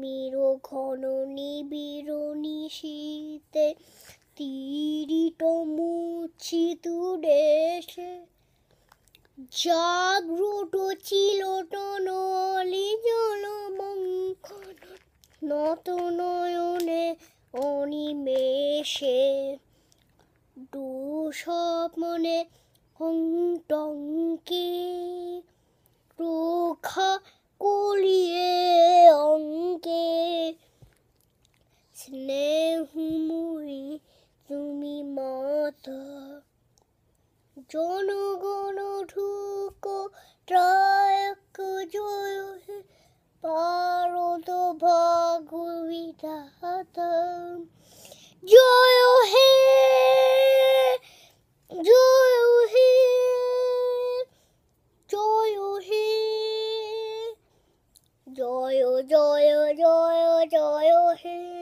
তিমির ঘন নিবিড় নিশীথে তিরিত মূর্ছিত দেশে জাগ্রত চিরতন অলি জলমঙ্কন নত নয়নে অনিমেষে দুঃস্বপ্নে হংটঙ্কে রক্ষা কলিয়ে অঙ্কে স্নেহময়ী তুমি মাতা জনগণ ঢুক ত্রায়ক জয় হে ভারত ভাগ্য বিধাতা জয় হে জয় হে জয় হে জয় জয় জয় জয় হে।